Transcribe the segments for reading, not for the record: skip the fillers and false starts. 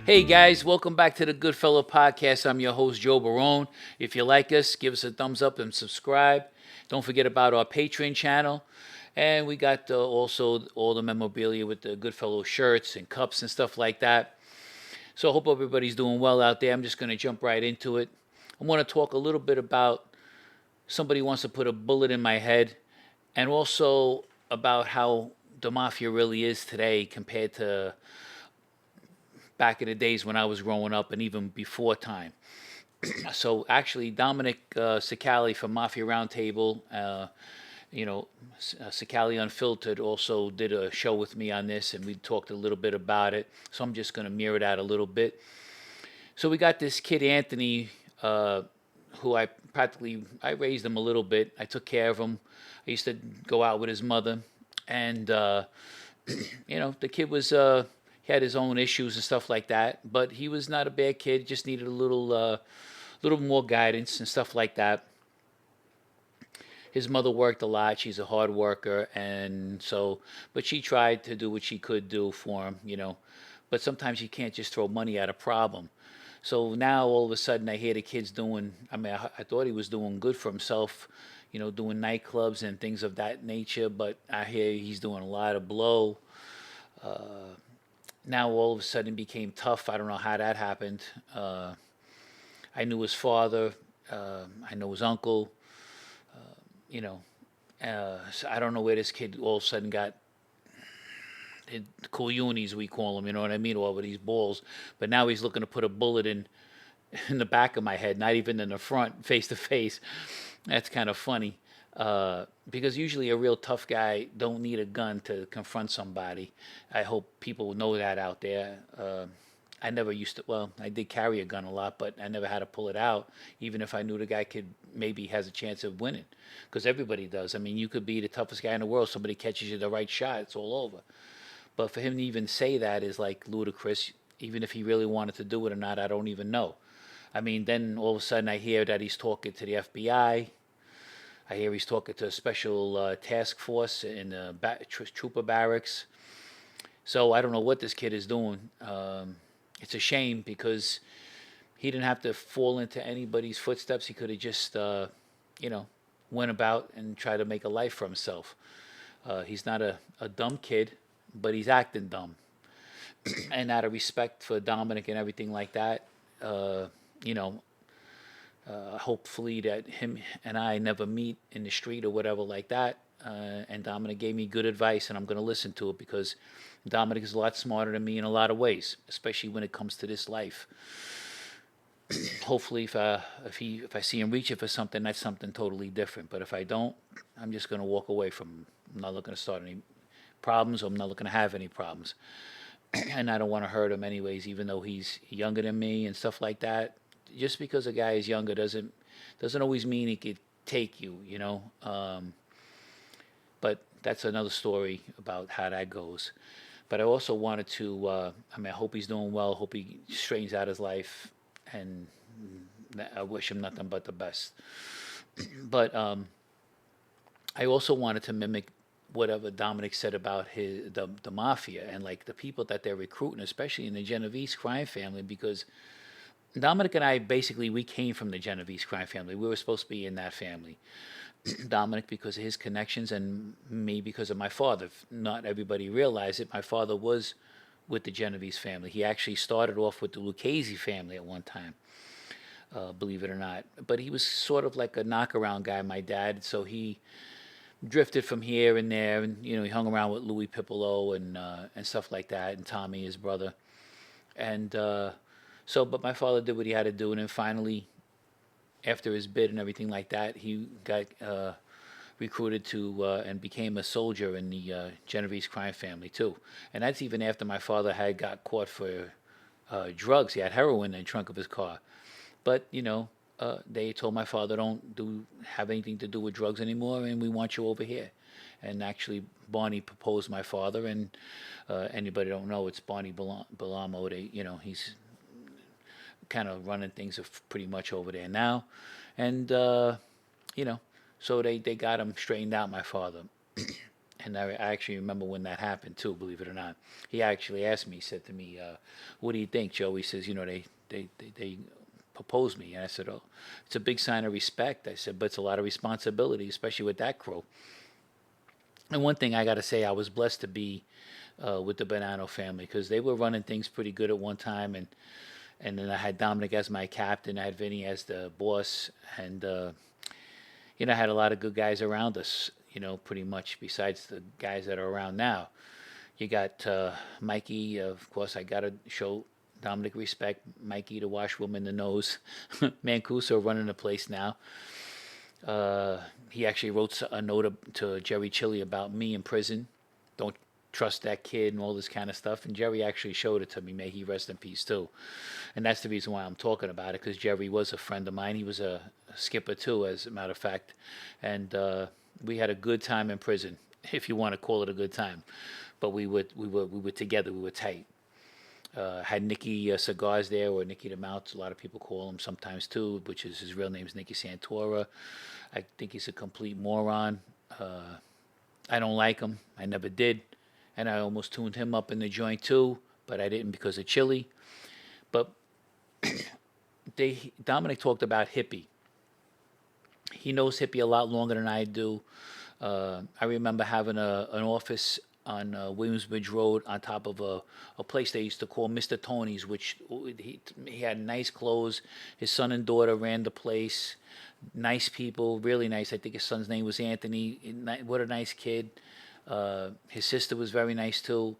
Hey guys, welcome back to the Goodfellow Podcast. I'm your host, Joe Barone. If you like us, give us a thumbs up and subscribe. Don't forget about our Patreon channel. And we got also all the memorabilia with the Goodfellow shirts and cups and stuff like that. So I hope everybody's doing well out there. I'm just going to jump right into it. I want to talk a little bit about somebody wants to put a bullet in my head, and also about how the mafia really is today compared to back in the days when I was growing up and even before time. So actually, Dominick Cicale from Mafia Roundtable, Cicale Unfiltered, also did a show with me on this, and we talked a little bit about it. So I'm just going to mirror that a little bit. So we got this kid Anthony, who I raised him a little bit. I took care of him. I used to go out with his mother, and the kid was he had his own issues and stuff like that, but he was not a bad kid. Just needed a little more guidance and stuff like that. His mother worked a lot. She's a hard worker, and so, but she tried to do what she could do for him. But sometimes you can't just throw money at a problem. So now all of a sudden I hear the kid's doing. I mean, I thought he was doing good for himself, doing nightclubs and things of that nature. But I hear he's doing a lot of blow. Now all of a sudden it became tough. I don't know how that happened. I knew his father. I know his uncle. You know, so I don't know where this kid all of a sudden got cool unis, we call them. You know what I mean? All of these balls. But now he's looking to put a bullet in the back of my head, not even in the front, face to face. That's kind of funny. Because usually a real tough guy don't need a gun to confront somebody. I hope people know that out there. I never used to. Well, I did carry a gun a lot, but I never had to pull it out, even if I knew the guy could maybe has a chance of winning, because everybody does. I mean, you could be the toughest guy in the world. Somebody catches you the right shot, it's all over. But for him to even say that is like ludicrous. Even if he really wanted to do it or not, I don't even know. I mean, then all of a sudden I hear that he's talking to the FBI. I hear he's talking to a special task force in the trooper barracks. So I don't know what this kid is doing. It's a shame because he didn't have to fall into anybody's footsteps. He could have just, went about and tried to make a life for himself. He's not a dumb kid, but he's acting dumb. And out of respect for Dominic and everything like that, uh, you know, hopefully that him and I never meet in the street or whatever like that. And Dominic gave me good advice, and I'm going to listen to it because Dominic is a lot smarter than me in a lot of ways, especially when it comes to this life. Hopefully, if I see him reaching for something, that's something totally different. But if I don't, I'm just going to walk away from him. I'm not looking to start any problems, or I'm not looking to have any problems. And I don't want to hurt him anyways, even though he's younger than me and stuff like that. Just because a guy is younger doesn't always mean he could take you. But that's another story about how that goes. But I also wanted to. I hope he's doing well. Hope he straightens out his life, and I wish him nothing but the best. But I also wanted to mimic whatever Dominic said about the mafia and like the people that they're recruiting, especially in the Genovese crime family, because Dominic and I basically we came from the Genovese crime family. We were supposed to be in that family. Dominic because of his connections, and me because of my father. Not everybody realized it. My father was with the Genovese family. He actually started off with the Lucchese family at one time, believe it or not. But he was sort of like a knockaround guy, my dad. So he drifted from here and there, and he hung around with Louis Piccolo and stuff like that, and Tommy, his brother. And but my father did what he had to do, and then finally, after his bid and everything like that, he got recruited to and became a soldier in the Genovese crime family too. And that's even after my father had got caught for drugs. He had heroin in the trunk of his car. But they told my father, don't have anything to do with drugs anymore, and we want you over here. And actually, Barney proposed my father, and anybody don't know, it's Barney Belamo. He's kind of running things pretty much over there now, and so they got him straightened out, my father, And I actually remember when that happened too. Believe it or not, he actually asked me. He said to me, "What do you think, Joe?" He says, they proposed me, and I said, "Oh, it's a big sign of respect." I said, "But it's a lot of responsibility, especially with that crew." And one thing I got to say, I was blessed to be with the Bonanno family because they were running things pretty good at one time, and then I had Dominic as my captain, I had Vinny as the boss, and I had a lot of good guys around us. Pretty much besides the guys that are around now. You got Mikey, of course. I gotta show Dominic respect. Mikey, the washwoman, the nose, Mancuso running the place now. He actually wrote a note to Jerry Chili about me in prison. Don't trust that kid and all this kind of stuff. And Jerry actually showed it to me. May he rest in peace too. And that's the reason why I'm talking about it, because Jerry was a friend of mine. He was a skipper too, as a matter of fact. And we had a good time in prison, if you want to call it a good time. But we were together. We were tight. Had Nicky Cigars there, or Nicky the Mouth. A lot of people call him sometimes too, which is his real name is Nicky Santora. I think he's a complete moron. I don't like him. I never did. And I almost tuned him up in the joint too, but I didn't because of Chili. But Dominic talked about Hippie. He knows Hippie a lot longer than I do. I remember having an office on Williamsbridge Road on top of a place they used to call Mr. Tony's, which he had nice clothes. His son and daughter ran the place. Nice people, really nice. I think his son's name was Anthony. What a nice kid. His sister was very nice too.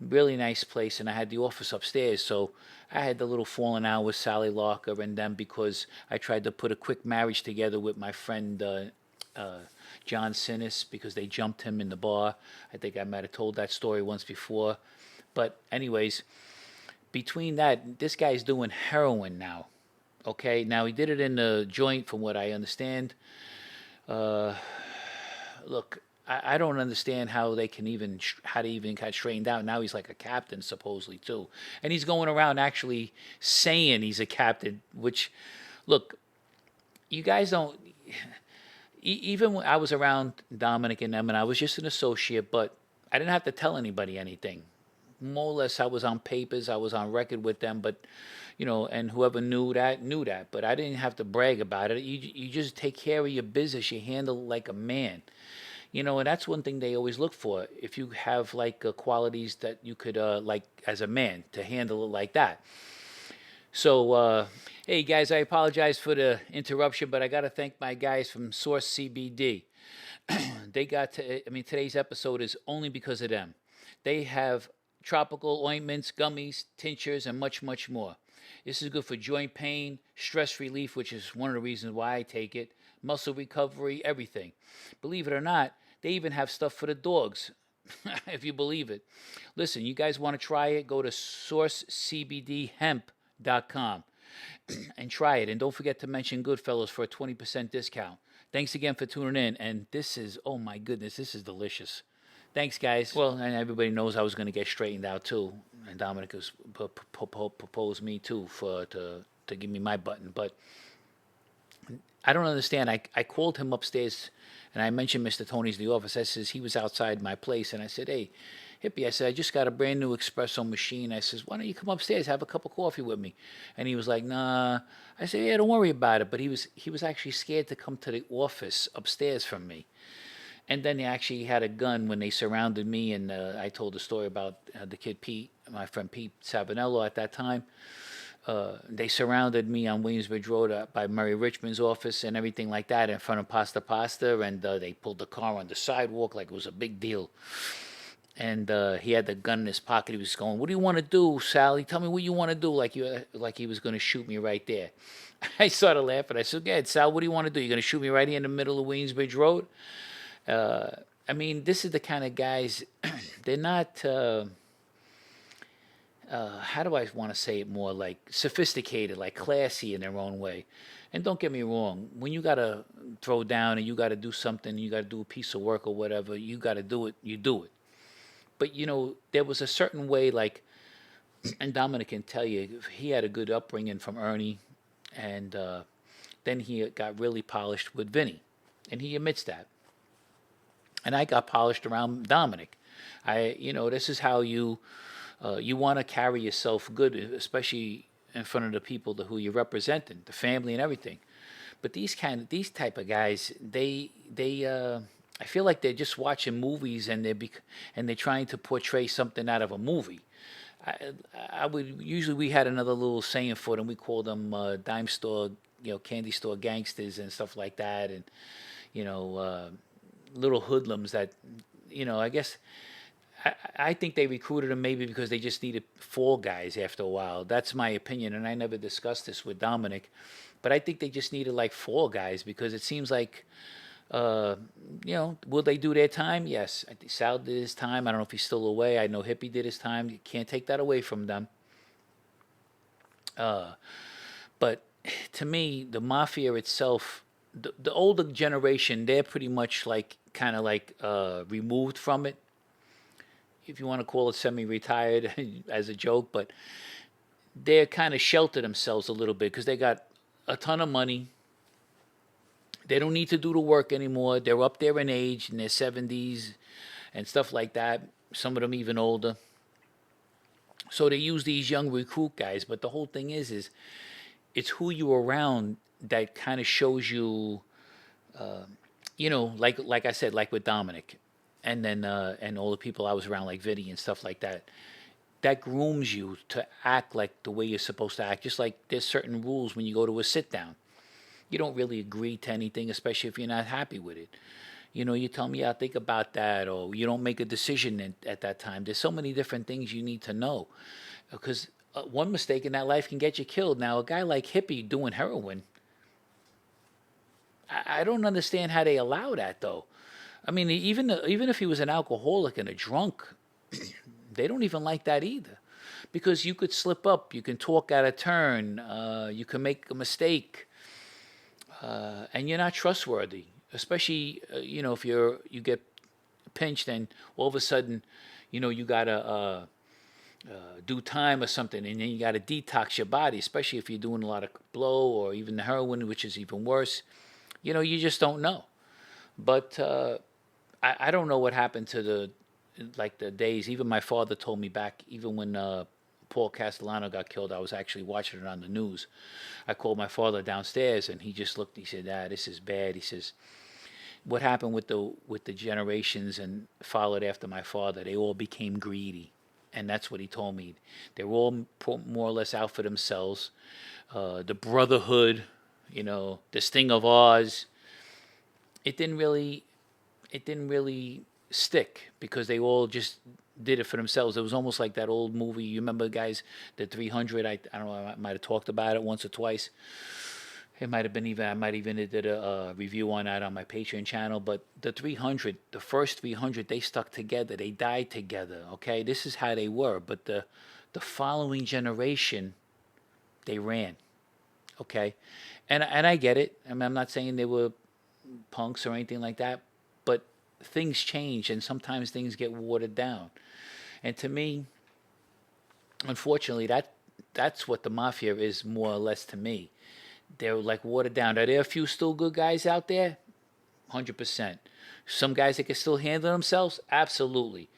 Really nice place, and I had the office upstairs. So I had the little falling out with Sally Larker and them because I tried to put a quick marriage together with my friend John Sinnis because they jumped him in the bar. I think I might have told that story once before. But anyways, between that, this guy's doing heroin now. Okay, now he did it in the joint, from what I understand. Look, I don't understand how they can how to even get straightened out. Now he's like a captain supposedly too, and he's going around actually saying he's a captain. Which, look, you guys don't. Even when I was around Dominic and them, and I was just an associate, but I didn't have to tell anybody anything. More or less, I was on papers, I was on record with them, but and whoever knew that. But I didn't have to brag about it. You just take care of your business. You handle it like a man. And that's one thing they always look for. If you have like qualities that you could like as a man to handle it like that. So, hey guys, I apologize for the interruption, but I got to thank my guys from Source CBD. They got to, today's episode is only because of them. They have tropical ointments, gummies, tinctures, and much, much more. This is good for joint pain, stress relief, which is one of the reasons why I take it, muscle recovery, everything. Believe it or not, they even have stuff for the dogs, if you believe it. Listen, you guys want to try it, go to sourcecbdhemp.com and try it. And don't forget to mention Goodfellows for a 20% discount. Thanks again for tuning in. And this is, oh my goodness, this is delicious. Thanks, guys. Well, and everybody knows I was going to get straightened out too. And Dominic has proposed me too to give me my button. But I don't understand. I called him upstairs and I mentioned Mr. Tony's the office. I says he was outside my place, and I said, "Hey, Hippie," I said, "I just got a brand new espresso machine." I says, "Why don't you come upstairs, have a cup of coffee with me?" And he was like, "Nah." I said, "Yeah, don't worry about it." But he was actually scared to come to the office upstairs from me. And then he actually had a gun when they surrounded me, and I told the story about the kid Pete, my friend Pete Savinello at that time. They surrounded me on Williamsbridge Road by Murray Richmond's office and everything like that in front of Pasta, and they pulled the car on the sidewalk like it was a big deal. And he had the gun in his pocket. He was going, "What do you want to do, Sally? Tell me what you want to do," like he was going to shoot me right there. I started laughing. I said, "Go ahead, Sal, what do you want to do? You're going to shoot me right here in the middle of Williamsbridge Road?" This is the kind of guys, they're not... how do I want to say it more, like sophisticated, like classy in their own way. And don't get me wrong, when you got to throw down and you got to do something, you got to do a piece of work or whatever, you got to do it, you do it. But, there was a certain way, like, and Dominic can tell you, he had a good upbringing from Ernie, and then he got really polished with Vinny, and he admits that. and I got polished around Dominic. This is how you want to carry yourself good, especially in front of the people who you're representing, the family and everything. But these type of guys, I feel like they're just watching movies and and they're trying to portray something out of a movie. I, I would usually we had another little saying for them. We called them dime store, candy store gangsters and stuff like that, and you know, little hoodlums that, I guess I think they recruited them maybe because they just needed fall guys after a while. That's my opinion, and I never discussed this with Dominic, but I think they just needed like fall guys because it seems like, uh, will they do their time? Yes. I think Sal did his time. I don't know if he's still away. I know Hippie did his time. You can't take that away from them. Uh, but to me, the mafia itself, the older generation, they're pretty much like kind of like removed from it, if you want to call it semi-retired as a joke, but they're kind of shelter themselves a little bit because they got a ton of money. They don't need to do the work anymore. They're up there in age, in their 70s and stuff like that. Some of them even older. So they use these young recruit guys. But the whole thing is it's who you're around that kind of shows you, like I said, like with Dominic, and then and all the people I was around, like Vinny and stuff like that. That grooms you to act like the way you're supposed to act. Just like there's certain rules when you go to a sit down. You don't really agree to anything, especially if you're not happy with it. You tell me, yeah, think about that, or you don't make a decision at that time. There's so many different things you need to know, because one mistake in that life can get you killed. Now, a guy like Hippie doing heroin, I don't understand how they allow that though. I mean, even if he was an alcoholic and a drunk, they don't even like that either, because you could slip up, you can talk out of turn, you can make a mistake, and you're not trustworthy. Especially, if you get pinched and all of a sudden, you gotta do time or something, and then you gotta detox your body. Especially if you're doing a lot of blow or even the heroin, which is even worse. You just don't know. But I don't know what happened to the days. Even my father told me back, even when Paul Castellano got killed, I was actually watching it on the news. I called my father downstairs, and he just looked. He said, "Ah, this is bad." He says, "What happened with the generations and followed after my father? They all became greedy." And that's what he told me. They were all more or less out for themselves. The brotherhood, this thing of ours. It didn't really it didn't really stick because they all just did it for themselves. It was almost like that old movie. You remember, guys, the 300? I don't know. I might have talked about it once or twice. It might have been even. I might even did a review on that on my Patreon channel. But the 300, the first 300, they stuck together. They died together. Okay, this is how they were. But the following generation, they ran. Okay, and I get it. I mean, I'm not saying they were punks or anything like that, but things change and sometimes things get watered down. And to me, unfortunately, that's what the mafia is more or less to me. They're like watered down. Are there a few still good guys out there? 100%. Some guys that can still handle themselves? Absolutely.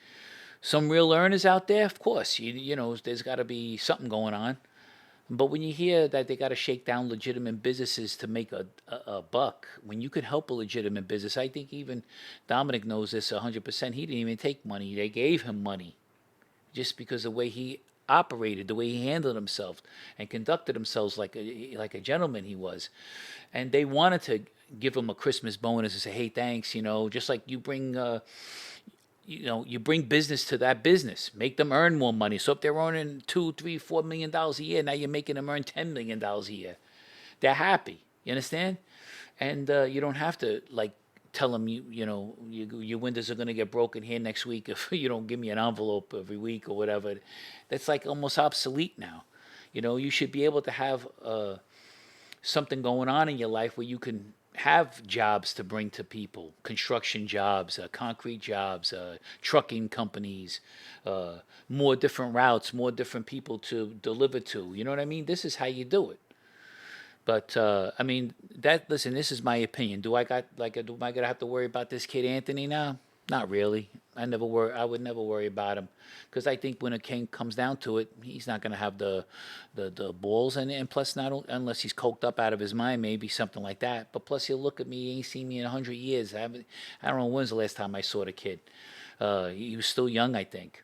Some real earners out there? Of course. There's got to be something going on. But when you hear that they got to shake down legitimate businesses to make a buck, when you could help a legitimate business, I think even Dominic knows this 100%. He didn't even take money. They gave him money just because the way he operated, the way he handled himself and conducted himself like a gentleman he was. And they wanted to give him a Christmas bonus and say, hey, thanks, just like you bring business to that business, make them earn more money. So if they're earning $2, $3, $4 million a year, now you're making them earn $10 million a year. They're happy. You understand? And you don't have to like tell them your windows are going to get broken here next week if you don't give me an envelope every week or whatever. That's like almost obsolete now. You should be able to have something going on in your life where you can have jobs to bring to people, construction jobs, concrete jobs, trucking companies, more different routes, more different people to deliver to. You know what I mean? This is how you do it. But I mean, listen, this is my opinion. Do I gonna have to worry about this kid Anthony now? Not really. I never worry. I would never worry about him, because I think when it comes down to it, he's not going to have the balls, and plus not unless he's coked up out of his mind, maybe something like that. But plus he'll look at me. He ain't seen me in 100 years. I don't know when's the last time I saw the kid. He was still young, I think.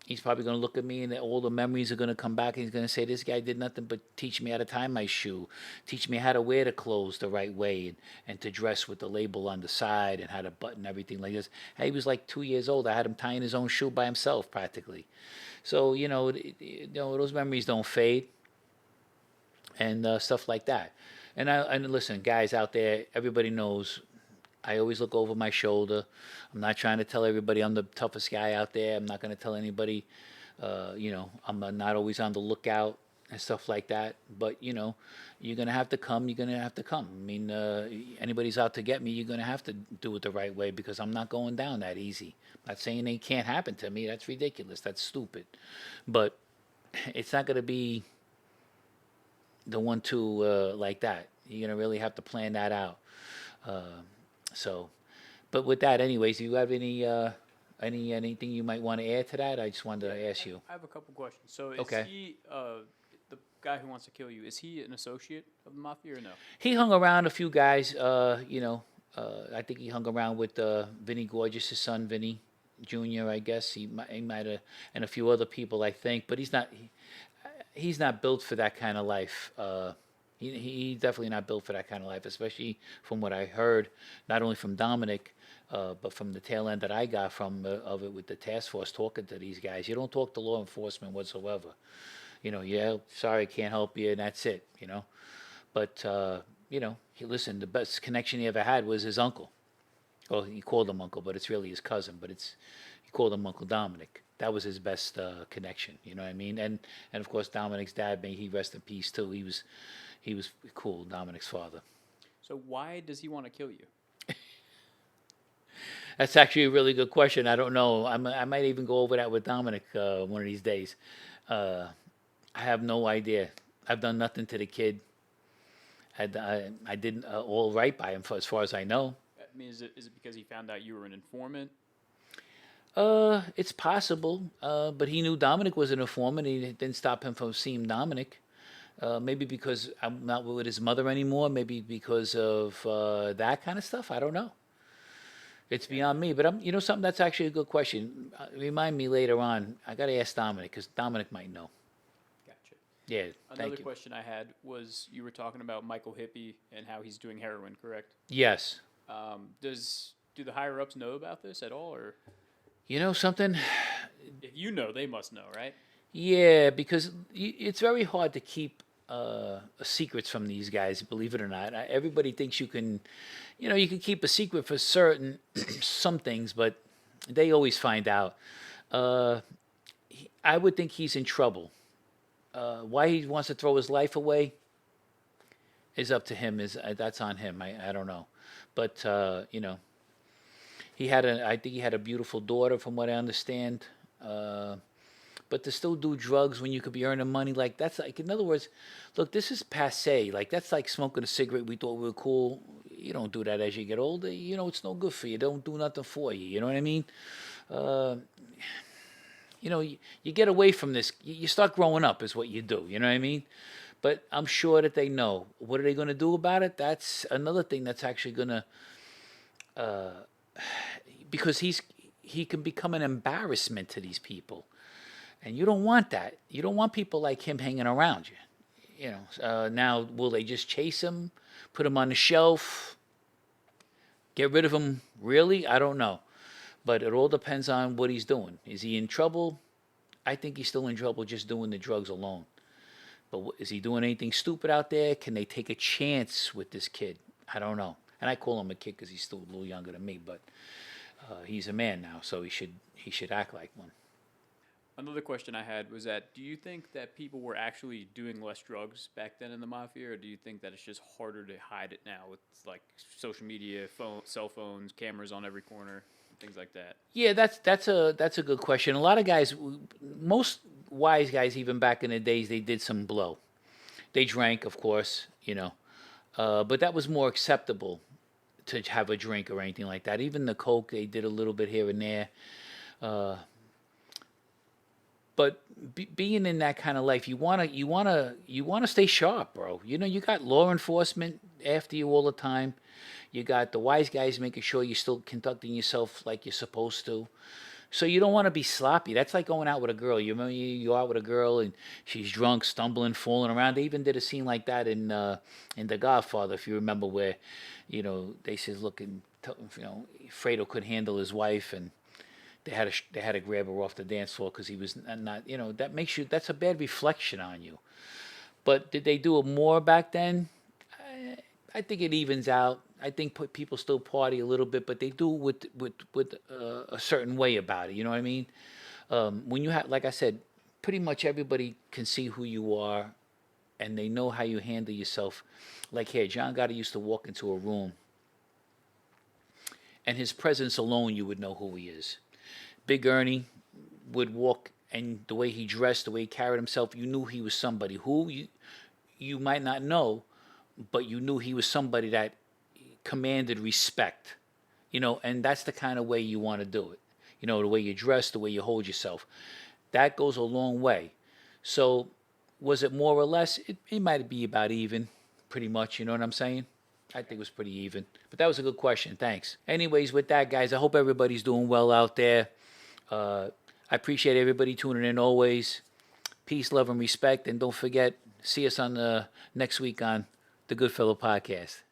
He's probably going to look at me, and all the memories are going to come back, and he's going to say, this guy did nothing but teach me how to tie my shoe, teach me how to wear the clothes the right way, and to dress with the label on the side, and how to button everything like this. He was like 2 years old. I had him tying his own shoe by himself practically. So, those memories don't fade, and stuff like that. And listen, guys out there, everybody knows I always look over my shoulder. I'm not trying to tell everybody I'm the toughest guy out there. I'm not going to tell anybody, I'm not always on the lookout and stuff like that. But, you're going to have to come. You're going to have to come. I mean, anybody's out to get me, you're going to have to do it the right way, because I'm not going down that easy. I'm not saying it can't happen to me. That's ridiculous. That's stupid. But it's not going to be the 1-2 like that. You're going to really have to plan that out. So, but with that, anyways, do you have anything you might want to add to that? I just wanted to ask you. I have a couple questions. So is Okay. he the guy who wants to kill you? Is he an associate of the mafia or no? He hung around a few guys. I think he hung around with Vinny Gorgeous, his son Vinny Jr. I guess he might have, and a few other people, I think. But he's not built for that kind of life. He's definitely not built for that kind of life, especially from what I heard, not only from Dominick, but from the tail end that I got of it with the task force talking to these guys. You don't talk to law enforcement whatsoever. Yeah, sorry, can't help you, and that's it. But listen, the best connection he ever had was his uncle. Well, he called him uncle, but it's really his cousin. But he called him Uncle Dominick. That was his best connection. You know what I mean? And of course, Dominick's dad, may he rest in peace too. He was cool, Dominick's father. So why does he want to kill you? That's actually a really good question. I don't know. I might even go over that with Dominick one of these days. I have no idea. I've done nothing to the kid. I did all right by him, as far as I know. I mean, is it because he found out you were an informant? It's possible. But he knew Dominick was an informant. He didn't stop him from seeing Dominick. Maybe because I'm not with his mother anymore. Maybe because of that kind of stuff. I don't know. It's beyond me. But something, that's actually a good question. Remind me later on. I got to ask Dominick, because Dominick might know. Gotcha. Yeah, Another thank you. question I had was, you were talking about Michael Hippie and how he's doing heroin, correct? Yes. Do the higher ups know about this at all, or You know something? if you know, they must know, right? Yeah, because it's very hard to keep secrets from these guys, believe it or not. Everybody thinks you can, you can keep a secret for certain some things, but they always find out. I would think he's in trouble. Why he wants to throw his life away is up to him. That's on him. I don't know, but I think he had a beautiful daughter, from what I understand. But to still do drugs when you could be earning money, like, that's like, in other words, look, this is passe. Like, that's like smoking a cigarette. We thought we were cool. You don't do that as you get older. It's no good for you. Don't do nothing for you. You know what I mean? You get away from this. You start growing up, is what you do. You know what I mean? But I'm sure that they know. What are they going to do about it? That's another thing that's actually going to, because he can become an embarrassment to these people. And you don't want that. You don't want people like him hanging around you. Now, will they just chase him, put him on the shelf, get rid of him? Really? I don't know. But it all depends on what he's doing. Is he in trouble? I think he's still in trouble just doing the drugs alone. But is he doing anything stupid out there? Can they take a chance with this kid? I don't know. And I call him a kid because he's still a little younger than me. But he's a man now, so he should act like one. Another question I had was that, do you think that people were actually doing less drugs back then in the mafia, or do you think that it's just harder to hide it now with, like, social media, cell phones, cameras on every corner, things like that? Yeah, that's a good question. A lot of guys, most wise guys, even back in the days, they did some blow. They drank, of course, but that was more acceptable to have a drink or anything like that. Even the coke, they did a little bit here and there. Uh, but being in that kind of life, you wanna stay sharp, bro. You know, you got law enforcement after you all the time. You got the wise guys making sure you're still conducting yourself like you're supposed to. So you don't want to be sloppy. That's like going out with a girl. You remember you out with a girl and she's drunk, stumbling, falling around. They even did a scene like that in The Godfather, if you remember, where, they says, look, Fredo could handle his wife, and they had to grab her off the dance floor because he was not. That makes you. That's a bad reflection on you. But did they do it more back then? I think it evens out. I think people still party a little bit, but they do it with a certain way about it. You know what I mean? When you have, like I said, pretty much everybody can see who you are, and they know how you handle yourself. Like here, John Gotti used to walk into a room, and his presence alone, you would know who he is. Big Ernie would walk, and the way he dressed, the way he carried himself, you knew he was somebody who you might not know, but you knew he was somebody that commanded respect. And that's the kind of way you want to do it. The way you dress, the way you hold yourself. That goes a long way. So, was it more or less? It might be about even, pretty much. You know what I'm saying? I think it was pretty even. But that was a good question. Thanks. Anyways, with that, guys, I hope everybody's doing well out there. I appreciate everybody tuning in always. Peace, love, and respect. And don't forget, see us on next week on the Goodfellow Podcast.